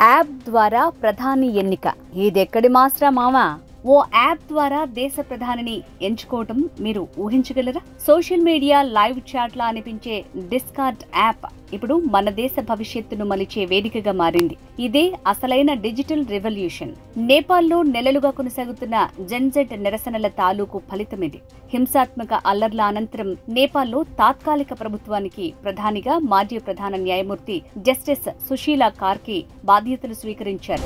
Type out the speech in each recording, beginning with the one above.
App ద్వారా ప్రధాని ఎన్నిక ఇదెక్కడి మాస్రా మావా? ఓ యాప్ ద్వారా దేశ ప్రధానిని ఎంచుకోవటం మీరు ఊహించగలరా? సోషల్ మీడియా లైవ్ చాట్లా అనిపించే డిస్కార్డ్ యాప్ ఇప్పుడు మన దేశ భవిష్యత్తును మలిచే వేదికగా మారింది. ఇదే అసలైన డిజిటల్ రెవల్యూషన్. నేపాల్లో నెలలుగా కొనసాగుతున్న జెన్జెడ్ నిరసనల తాలూకు ఫలితమిది. హింసాత్మక అల్లర్ల అనంతరం నేపాల్లో తాత్కాలిక ప్రభుత్వానికి ప్రధానిగా మాజీ ప్రధాన న్యాయమూర్తి జస్టిస్ సుశీలా కార్కి బాధ్యతలు స్వీకరించారు.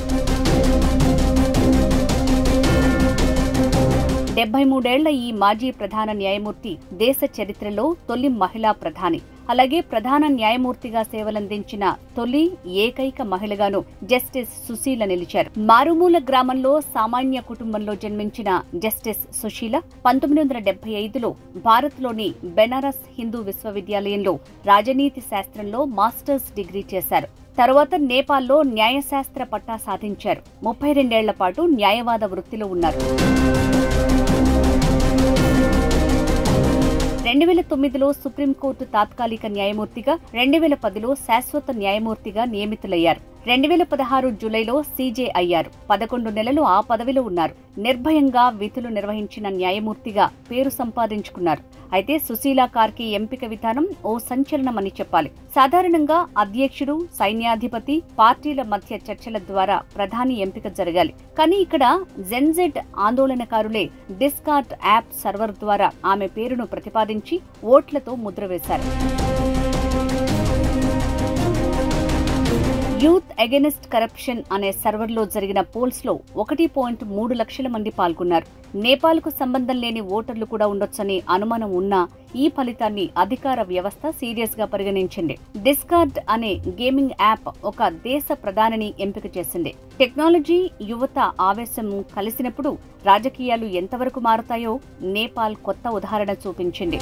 73 ఏళ్ల ఈ మాజీ ప్రధాన న్యాయమూర్తి దేశ చరిత్రలో తొలి మహిళా ప్రధాని. అలాగే ప్రధాన న్యాయమూర్తిగా సేవలందించిన తొలి ఏకైక మహిళగాను జస్టిస్ సుశీల నిలిచారు. మారుమూల గ్రామంలో సామాన్య కుటుంబంలో జన్మించిన జస్టిస్ సుశీల 1975లో భారత్లోని బెనారస్ హిందూ విశ్వవిద్యాలయంలో రాజనీతి శాస్త్రంలో మాస్టర్స్ డిగ్రీ చేశారు. తరువాత నేపాల్లో న్యాయశాస్త్ర పట్టా సాధించారు. 32 ఏళ్ల పాటు న్యాయవాద వృత్తిలో ఉన్నారు. 2009లో సుప్రీంకోర్టు తాత్కాలిక న్యాయమూర్తిగా, 2010లో శాశ్వత న్యాయమూర్తిగా నియమితులయ్యారు. 2016 జూలైలో సీజే అయ్యారు. 11 నెలలు ఆ పదవిలో ఉన్నారు. నిర్భయంగా విధులు నిర్వహించిన న్యాయమూర్తిగా పేరు సంపాదించుకున్నారు. అయితే సుశీలా కార్కి ఎంపిక విధానం ఓ సంచలనమని చెప్పాలి. సాధారణంగా అధ్యక్షుడు, సైన్యాధిపతి, పార్టీల మధ్య చర్చల ద్వారా ప్రధాని ఎంపిక జరగాలి. కానీ ఇక్కడ జెన్జెడ్ ఆందోళనకారులే డిస్కార్డ్ యాప్ సర్వర్ ద్వారా ఆమె పేరును ప్రతిపాదించి ఓట్లతో ముద్ర వేశారు. యూత్ అగెనిస్ట్ కరప్షన్ అనే సర్వర్లో జరిగిన పోల్స్లో 1.3 లక్షల మంది పాల్గొన్నారు. నేపాల్కు సంబంధం లేని ఓటర్లు కూడా ఉండొచ్చని అనుమానం ఉన్నా ఈ ఫలితాన్ని అధికార వ్యవస్థ సీరియస్ గా పరిగణించింది. డిస్కార్డ్ అనే గేమింగ్ యాప్ ఒక దేశ ప్రధానిని ఎంపిక చేసింది. టెక్నాలజీ, యువత ఆవేశం కలిసినప్పుడు రాజకీయాలు ఎంతవరకు మారుతాయో నేపాల్ కొత్త ఉదాహరణ చూపించింది.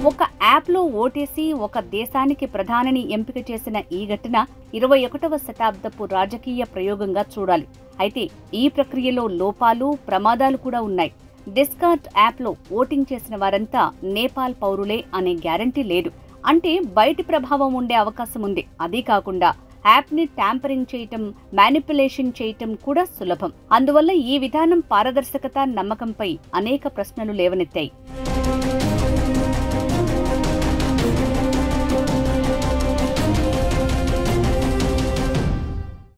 ఒక యాప్లో ఓటేసి ఒక దేశానికి ప్రధానిని ఎంపిక చేసిన ఈ ఘటన 21వ శతాబ్దపు రాజకీయ ప్రయోగంగా చూడాలి. అయితే ఈ ప్రక్రియలో లోపాలు, ప్రమాదాలు కూడా ఉన్నాయి. డిస్కార్డ్ యాప్లో ఓటింగ్ చేసిన వారంతా నేపాల్ పౌరులే అనే గ్యారంటీ లేదు. అంటే బయటి ప్రభావం ఉండే అవకాశం ఉంది. అదీ కాకుండా యాప్ని ట్యాంపరింగ్ చేయటం, మ్యానిపులేషన్ చేయటం కూడా సులభం. అందువల్ల ఈ విధానం పారదర్శకత, నమ్మకంపై అనేక ప్రశ్నలు లేవనెత్తాయి.